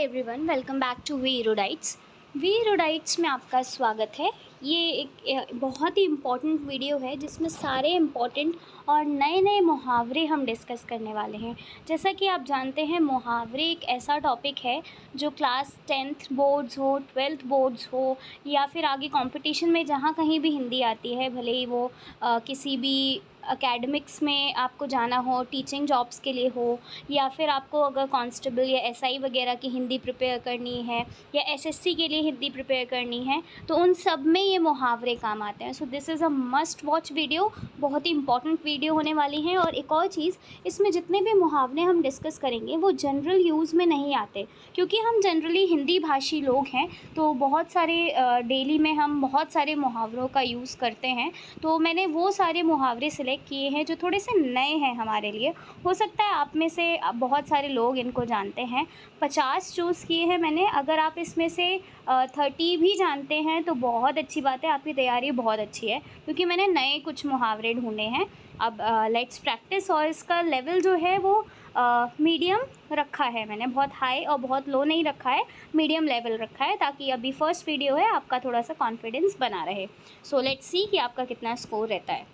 Everyone, welcome back to we erudites. We erudites में आपका स्वागत है। ये एक बहुत ही इम्पॉर्टेंट वीडियो है जिसमें सारे इम्पॉर्टेंट और नए नए मुहावरे हम डिस्कस करने वाले हैं। जैसा कि आप जानते हैं, मुहावरे एक ऐसा टॉपिक है जो क्लास 10th बोर्ड्स हो, 12th बोर्ड्स हो या फिर आगे कंपटीशन में जहाँ कहीं भी हिंदी आती है, भले ही वो किसी भी एकेडमिक्स में आपको जाना हो, टीचिंग जॉब्स के लिए हो, या फिर आपको अगर कांस्टेबल या एसआई वगैरह की हिंदी प्रिपेयर करनी है या एसएससी के लिए हिंदी प्रिपेयर करनी है, तो उन सब में ये मुहावरे काम आते हैं। So this is a must watch video, बहुत ही इंपॉर्टेंट वीडियो होने वाली है। और एक और चीज़, इसमें जितने भी मुहावरे हम डिस्कस करेंगे वो जनरल यूज़ में नहीं आते, क्योंकि हम जनरली हिंदी भाषी लोग हैं, तो बहुत सारे डेली में हम बहुत सारे मुहावरों का यूज़ करते हैं। तो मैंने वो सारे मुहावरे सिलेक्ट किए हैं जो थोड़े से नए हैं हमारे लिए। हो सकता है आप में से बहुत सारे लोग इनको जानते हैं। 50 चूज़ किए हैं मैंने। अगर आप इसमें से 30 भी जानते हैं तो बहुत अच्छी बात है, आपकी तैयारी बहुत अच्छी है, क्योंकि मैंने नए कुछ मुहावरे ढूंढे हैं। अब लेट्स प्रैक्टिस। और इसका लेवल जो है वो मीडियम रखा है मैंने, बहुत हाई और बहुत लो नहीं रखा है, मीडियम लेवल रखा है, ताकि अभी फर्स्ट वीडियो है, आपका थोड़ा सा कॉन्फिडेंस बना रहे। सो लेट्स सी कि आपका कितना स्कोर रहता है।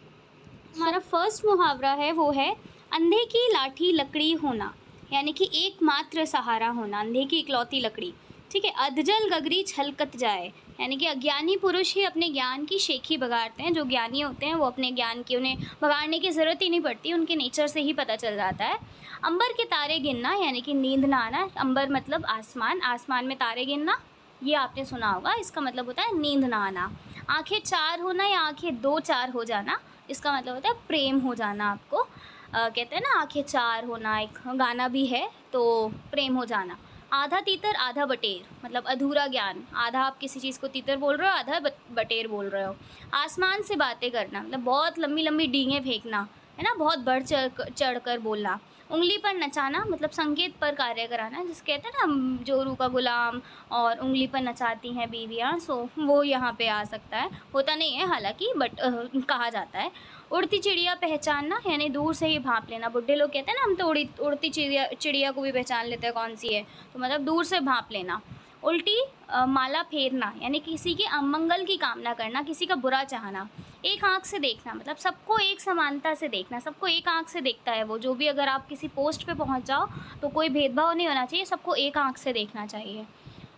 हमारा फर्स्ट मुहावरा है वो है अंधे की लाठी लकड़ी होना, यानी कि एकमात्र सहारा होना, अंधे की इकलौती लकड़ी। ठीक है। अधजल गगरी छलकत जाए, यानी कि अज्ञानी पुरुष ही अपने ज्ञान की शेखी बगाड़ते हैं। जो ज्ञानी होते हैं वो अपने ज्ञान की, उन्हें बगाड़ने की ज़रूरत ही नहीं पड़ती, उनके नेचर से ही पता चल जाता है। अंबर के तारे गिनना, यानी कि नींद ना आना। अंबर मतलब आसमान, आसमान में तारे गिनना, ये आपने सुना होगा। इसका मतलब होता है नींद ना आना। आँखें चार होना या आँखें दो चार हो जाना, इसका मतलब होता है प्रेम हो जाना। आपको कहते हैं ना आँखें चार होना, एक गाना भी है, तो प्रेम हो जाना। आधा तीतर आधा बटेर, मतलब अधूरा ज्ञान। आधा आप किसी चीज़ को तीतर बोल रहे हो, आधा बटेर बोल रहे हो। आसमान से बातें करना, मतलब बहुत लंबी लंबी डींगें फेंकना, है ना, बहुत बढ़ चढ़ कर बोलना। उंगली पर नचाना, मतलब संकेत पर कार्य कराना, जिसे कहते हैं ना जोरू का गुलाम और उंगली पर नचाती हैं बीवियाँ। सो वो यहाँ पे आ सकता है, होता नहीं है हालांकि, बट कहा जाता है। उड़ती चिड़िया पहचानना, यानी दूर से ही भांप लेना। बुढ़े लोग कहते हैं ना हम तो उड़ती चिड़िया को भी पहचान लेते हैं कौन सी है, तो मतलब दूर से भांप लेना। उल्टी माला फेरना, यानी किसी के अमंगल की कामना करना, किसी का बुरा चाहना। एक आंख से देखना, मतलब सबको एक समानता से देखना, सबको एक आंख से देखता है वो। जो भी, अगर आप किसी पोस्ट पे पहुंच जाओ तो कोई भेदभाव नहीं होना चाहिए, सबको एक आंख से देखना चाहिए।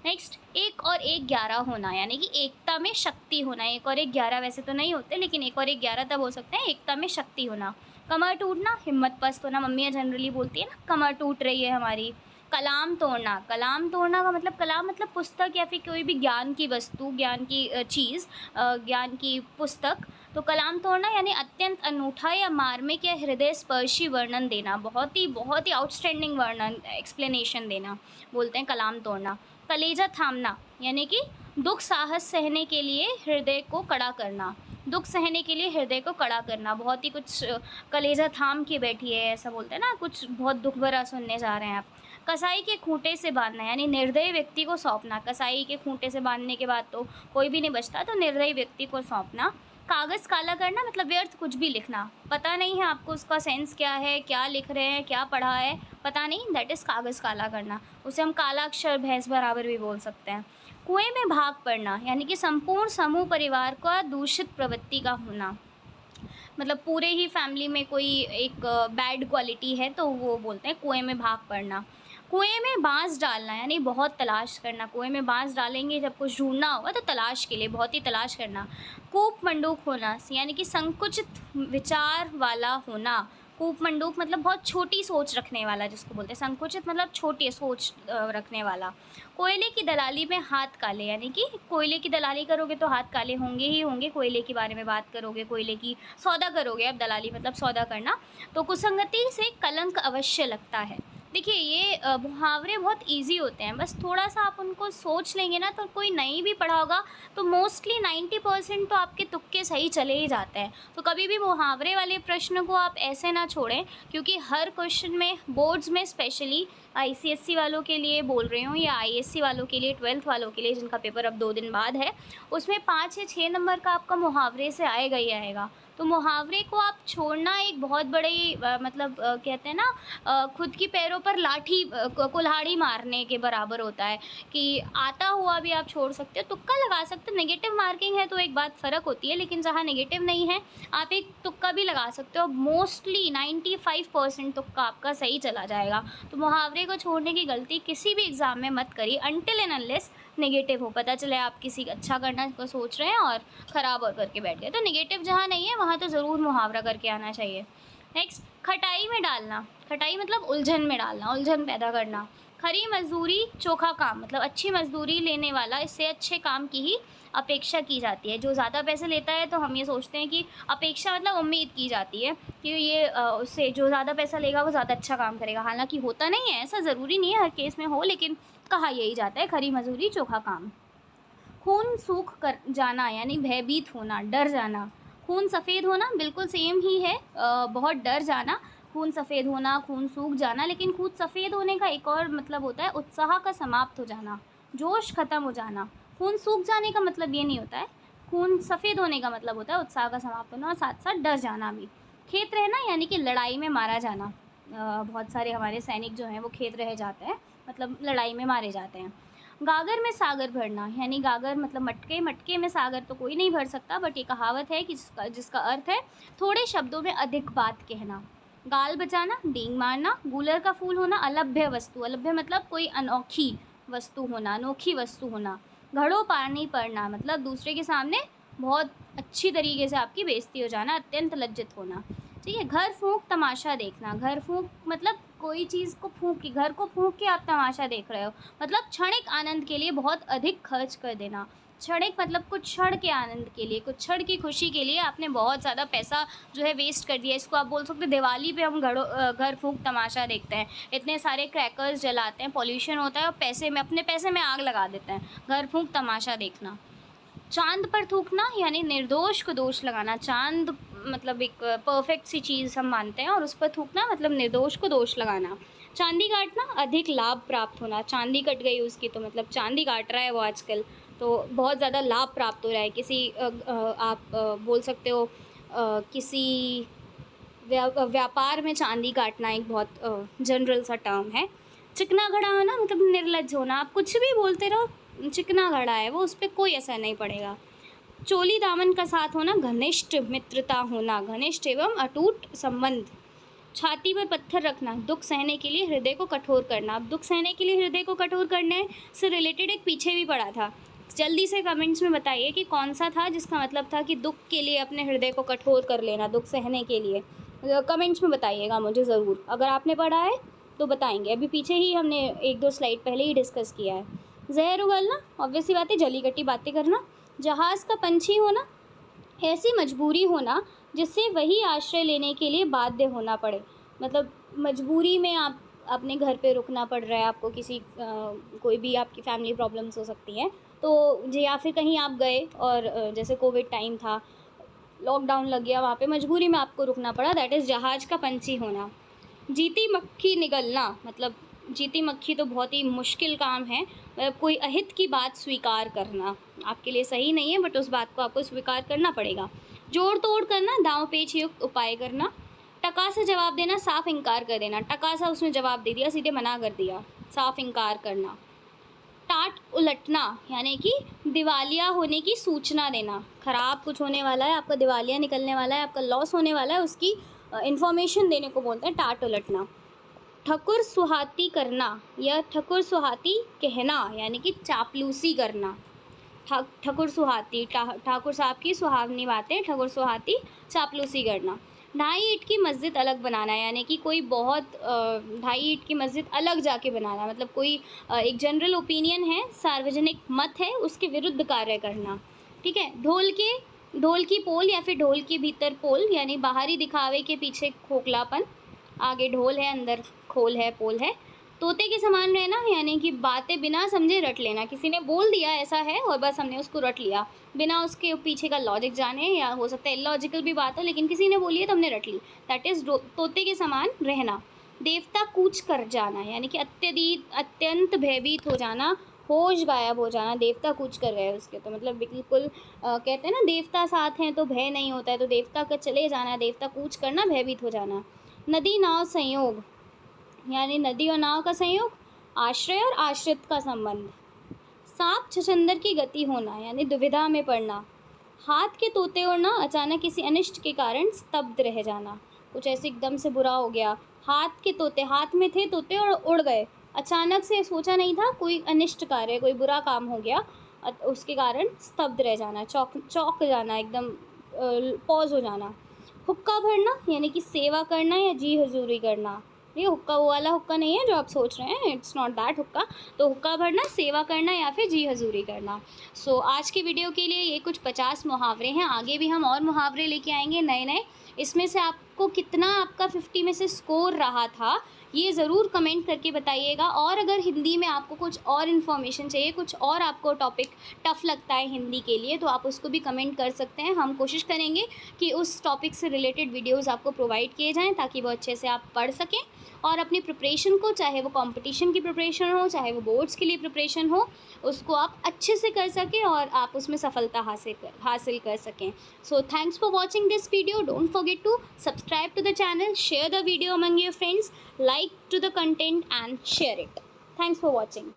नेक्स्ट, एक और एक 11 होना, यानी कि एकता में शक्ति होना। एक और एक 11 वैसे तो नहीं होते, लेकिन एक और एक 11 तब हो सकते हैं, एकता में शक्ति होना। कमर टूटना, हिम्मत पस्त होना। मम्मियाँ जनरली बोलती है ना कमर टूट रही है हमारी। कलाम तोड़ना, कलाम तोड़ना का मतलब, कलाम मतलब पुस्तक या फिर कोई भी ज्ञान की वस्तु, ज्ञान की चीज़, ज्ञान की पुस्तक। तो कलाम तोड़ना यानी अत्यंत अनूठा या मार्मिक या हृदय स्पर्शी वर्णन देना, बहुत ही आउटस्टैंडिंग वर्णन, एक्सप्लेनेशन देना, बोलते हैं कलाम तोड़ना। कलेजा थामना, यानी कि दुख साहस सहने के लिए हृदय को कड़ा करना, दुख सहने के लिए हृदय को कड़ा करना। बहुत ही कुछ कलेजा थाम के बैठी है, ऐसा बोलते हैं ना, कुछ बहुत दुख भरा सुनने जा रहे हैं आप। कसाई के खूंटे से बांधना, यानी निर्दयी व्यक्ति को सौंपना। कसाई के खूंटे से बांधने के बाद तो कोई भी नहीं बचता, तो निर्दयी व्यक्ति को सौंपना। कागज़ काला करना, मतलब व्यर्थ कुछ भी लिखना, पता नहीं है आपको उसका सेंस क्या है, क्या लिख रहे हैं, क्या पढ़ा है, पता नहीं, दैट इज़ कागज़ काला करना। उसे हम काला अक्षर भैंस बराबर भी बोल सकते हैं। कुएं में भाग पड़ना, यानी कि संपूर्ण समूह परिवार का दूषित प्रवृत्ति का होना, मतलब पूरे ही फैमिली में कोई एक बैड क्वालिटी है तो वो बोलते हैं कुएं में भाग पड़ना। कुएं में बांस डालना, यानी बहुत तलाश करना। कुएं में बांस डालेंगे जब कुछ ढूंढना होगा तो तलाश के लिए बहुत ही तलाश करना। कूप मंडूक होना, यानी कि संकुचित विचार वाला होना। कूप मंडूक मतलब बहुत छोटी सोच रखने वाला, जिसको बोलते हैं। संकुचित मतलब छोटी सोच रखने वाला। कोयले की दलाली में हाथ काले, यानी कि कोयले की दलाली करोगे तो हाथ काले होंगे ही होंगे। कोयले के बारे में बात करोगे, कोयले की सौदा करोगे, अब दलाली मतलब सौदा करना। तो कुसंगति से कलंक अवश्य लगता है। देखिए, ये मुहावरे बहुत इजी होते हैं, बस थोड़ा सा आप उनको सोच लेंगे ना, तो कोई नहीं भी पढ़ा होगा तो मोस्टली 90% तो आपके तुक्के सही चले ही जाते हैं। तो कभी भी मुहावरे वाले प्रश्न को आप ऐसे ना छोड़ें, क्योंकि हर क्वेश्चन में, बोर्ड्स में स्पेशली, आईसीएसई वालों के लिए बोल रही हूँ या आईएससी वालों के लिए, 12th वालों के लिए जिनका पेपर अब 2 दिन बाद है, उसमें 5 या 6 नंबर का आपका मुहावरे से आएगा ही आएगा। तो मुहावरे को आप छोड़ना एक बहुत बड़ी मतलब कहते हैं ना खुद की पैरों पर लाठी कुल्हाड़ी मारने के बराबर होता है कि आता हुआ भी आप छोड़ सकते हो, तुक्का लगा सकते हो। नेगेटिव मार्किंग है तो एक बात फ़र्क होती है, लेकिन जहाँ नेगेटिव नहीं है आप एक तुक्का भी लगा सकते हो। मोस्टली 95% तुक्का आपका सही चला जाएगा। तो मुहावरे को छोड़ने की गलती किसी भी एग्ज़ाम में मत करिए अनटिल एंड अनलेस नेगेटिव हो। पता चले आप किसी अच्छा करना को सोच रहे हैं और ख़राब और करके बैठ गए। तो नेगेटिव जहाँ नहीं है वहाँ तो ज़रूर मुहावरा करके आना चाहिए। नेक्स्ट, खटाई में डालना। खटाई मतलब उलझन में डालना, उलझन पैदा करना। खरी मजदूरी चोखा काम, मतलब अच्छी मजदूरी लेने वाला इससे अच्छे काम की ही अपेक्षा की जाती है। जो ज़्यादा पैसे लेता है तो हम ये सोचते हैं कि अपेक्षा मतलब उम्मीद की जाती है कि ये उससे जो ज़्यादा पैसा लेगा वो ज़्यादा अच्छा काम करेगा। हालांकि होता नहीं है, ऐसा ज़रूरी नहीं है हर केस में हो, लेकिन कहा यही जाता है खरी मजदूरी चोखा काम। खून सूख कर जाना यानी भयभीत होना, डर जाना। खून सफ़ेद होना बिल्कुल सेम ही है, बहुत डर जाना। खून सफ़ेद होना, खून सूख जाना, लेकिन खून सफ़ेद होने का एक और मतलब होता है उत्साह का समाप्त हो जाना, जोश ख़त्म हो जाना। खून सूख जाने का मतलब ये नहीं होता है, खून सफ़ेद होने का मतलब होता है उत्साह का समाप्त होना और साथ साथ डर जाना भी। खेत रहना यानी कि लड़ाई में मारा जाना। बहुत सारे हमारे सैनिक जो हैं वो खेत रह जाते हैं, मतलब लड़ाई में मारे जाते हैं। गागर में सागर भरना यानी गागर मतलब मटके, मटके में सागर तो कोई नहीं भर सकता, बट ये कहावत है कि जिसका अर्थ है थोड़े शब्दों में अधिक बात कहना। गाल बजाना, डींग मारना। गूलर का फूल होना, अलभ्य वस्तु, अलभ्य मतलब कोई अनोखी वस्तु होना, अनोखी वस्तु होना। घड़ों पानी पड़ना मतलब दूसरे के सामने बहुत अच्छी तरीके से आपकी बेइज्जती हो जाना, अत्यंत लज्जित होना। ठीक है। घर फूंक तमाशा देखना। घर फूंक मतलब कोई चीज़ को फूंक के, घर को फूंक के आप तमाशा देख रहे हो, मतलब क्षणिक आनंद के लिए बहुत अधिक खर्च कर देना। क्षणिक मतलब कुछ क्षण के आनंद के लिए, कुछ क्षण की खुशी के लिए आपने बहुत ज़्यादा पैसा जो है वेस्ट कर दिया। इसको आप बोल सकते हो दिवाली पे हम घर फूंक तमाशा देखते हैं, इतने सारे क्रैकर्स जलाते हैं, पॉल्यूशन होता है और पैसे में, अपने पैसे में आग लगा देते हैं। घर फूंक तमाशा देखना। चांद पर थूकना यानी निर्दोष को दोष लगाना। चांद मतलब एक परफेक्ट सी चीज़ हम मानते हैं और उस पर थूकना मतलब निर्दोष को दोष लगाना। चांदी काटना, अधिक लाभ प्राप्त होना। चांदी कट गई उसकी तो मतलब चांदी काट रहा है वो आजकल, तो बहुत ज़्यादा लाभ प्राप्त हो रहा है। किसी आप बोल सकते हो किसी व्यापार में चांदी काटना एक बहुत जनरल सा टर्म है। चिकना घड़ा होना मतलब निर्लज्ज होना, आप कुछ भी बोलते रहो, चिकना घड़ा है वो, उस पर कोई असर नहीं पड़ेगा। चोली दामन का साथ होना, घनिष्ठ मित्रता होना, घनिष्ठ एवं अटूट संबंध। छाती पर पत्थर रखना, दुख सहने के लिए हृदय को कठोर करना। अब दुख सहने के लिए हृदय को कठोर करने से रिलेटेड एक पीछे भी पड़ा था, जल्दी से कमेंट्स में बताइए कि कौन सा था जिसका मतलब था कि दुख के लिए अपने हृदय को कठोर कर लेना, दुख सहने के लिए। कमेंट्स में बताइएगा मुझे ज़रूर, अगर आपने पढ़ा है तो बताएंगे। अभी पीछे ही हमने 1-2 स्लाइड पहले ही डिस्कस किया है। जहर उगलना, ऑब्वियस सी बात है, जली कटी बातें करना। जहाज़ का पंछी होना, ऐसी मजबूरी होना जिससे वही आश्रय लेने के लिए बाध्य होना पड़े। मतलब मजबूरी में आप अपने घर पे रुकना पड़ रहा है आपको, किसी कोई भी आपकी फैमिली प्रॉब्लम्स हो सकती हैं तो या फिर कहीं आप गए और जैसे कोविड टाइम था, लॉकडाउन लग गया, वहाँ पे मजबूरी में आपको रुकना पड़ा, दैट इज़ जहाज़ का पंछी होना। जीती मक्खी निगलना मतलब जीती मक्खी तो बहुत ही मुश्किल काम है, मतलब कोई अहित की बात स्वीकार करना आपके लिए सही नहीं है, बट उस बात को आपको स्वीकार करना पड़ेगा। जोड़ तोड़ करना, दांव पेच युक्त उपाय करना। टका से जवाब देना, साफ इनकार कर देना। टका सा उसने जवाब दे दिया, सीधे मना कर दिया, साफ इनकार करना। टाट उलटना यानी कि दिवालिया होने की सूचना देना, ख़राब कुछ होने वाला है, आपका दिवालिया निकलने वाला है, आपका लॉस होने वाला है, उसकी इन्फॉर्मेशन देने को बोलते हैं टाट उलटना। ठकुर सुहाती करना या ठकुर सुहाती कहना यानी कि चापलूसी करना। ठकुर सुहाती, ठाकुर साहब की सुहावनी बातें, ठकुर सुहाती, चापलूसी करना। 2.5 ईंट की मस्जिद अलग बनाना यानी कि कोई बहुत 2.5 ईंट की मस्जिद अलग जाके बनाना, मतलब कोई एक जनरल ओपिनियन है, सार्वजनिक मत है, उसके विरुद्ध कार्य करना। ठीक है। ढोल की पोल या फिर ढोल के भीतर पोल यानी बाहरी दिखावे के पीछे खोखलापन, आगे ढोल है अंदर खोल है, पोल है। तोते के समान रहना यानी कि बातें बिना समझे रट लेना, किसी ने बोल दिया ऐसा है और बस हमने उसको रट लिया बिना उसके पीछे का लॉजिक जाने, या हो सकता है इलॉजिकल भी बात हो लेकिन किसी ने बोली है तो हमने रट ली, दैट इज़ तोते के समान रहना। देवता कूच कर जाना, यानी कि अत्यंत भयभीत हो जाना, होश गायब हो जाना, देवता कूच कर गए उसके, तो मतलब बिल्कुल कहते हैं ना देवता साथ हैं तो भय नहीं होता है, तो देवता का चले जाना, देवता कूच करना, भयभीत हो जाना। नदी नाव संयोग, यानी नदी और नाव का संयोग, आश्रय और आश्रित का संबंध। सांप छछंदर की गति होना, यानी दुविधा में पड़ना। हाथ के तोते उड़ना, अचानक किसी अनिष्ट के कारण स्तब्ध रह जाना, कुछ ऐसे एकदम से बुरा हो गया। हाथ के तोते, हाथ में थे तोते और उड़ गए, अचानक से सोचा नहीं था, कोई अनिष्ट कार्य, कोई बुरा काम हो गया, उसके कारण स्तब्ध रह जाना, चौंक जाना, एकदम पॉज हो जाना। हुक्का भरना, यानी कि सेवा करना या जी हजूरी करना। ये हुक्का वो वाला हुक्का नहीं है जो आप सोच रहे हैं, इट्स नॉट दैट हुक्का। तो हुक्का भरना, सेवा करना या फिर जी हजूरी करना। सो आज की वीडियो के लिए ये कुछ 50 मुहावरे हैं, आगे भी हम और मुहावरे लेके आएंगे नए नए। इसमें से आपको कितना आपका 50 में से स्कोर रहा था ये ज़रूर कमेंट करके बताइएगा। और अगर हिंदी में आपको कुछ और इन्फॉर्मेशन चाहिए, कुछ और आपको टॉपिक टफ़ लगता है हिंदी के लिए, तो आप उसको भी कमेंट कर सकते हैं। हम कोशिश करेंगे कि उस टॉपिक से रिलेटेड वीडियोज़ आपको प्रोवाइड किए जाएँ, ताकि वो अच्छे से आप पढ़ सकें और अपनी प्रिपरेशन को, चाहे वो कंपटीशन की प्रिपरेशन हो, चाहे वो बोर्ड्स के लिए प्रिपरेशन हो, उसको आप अच्छे से कर सकें और आप उसमें सफलता हासिल कर सकें। So thanks for watching this video. Don't forget to subscribe to the channel, share the video among your friends, like to the content and share it. Thanks for watching.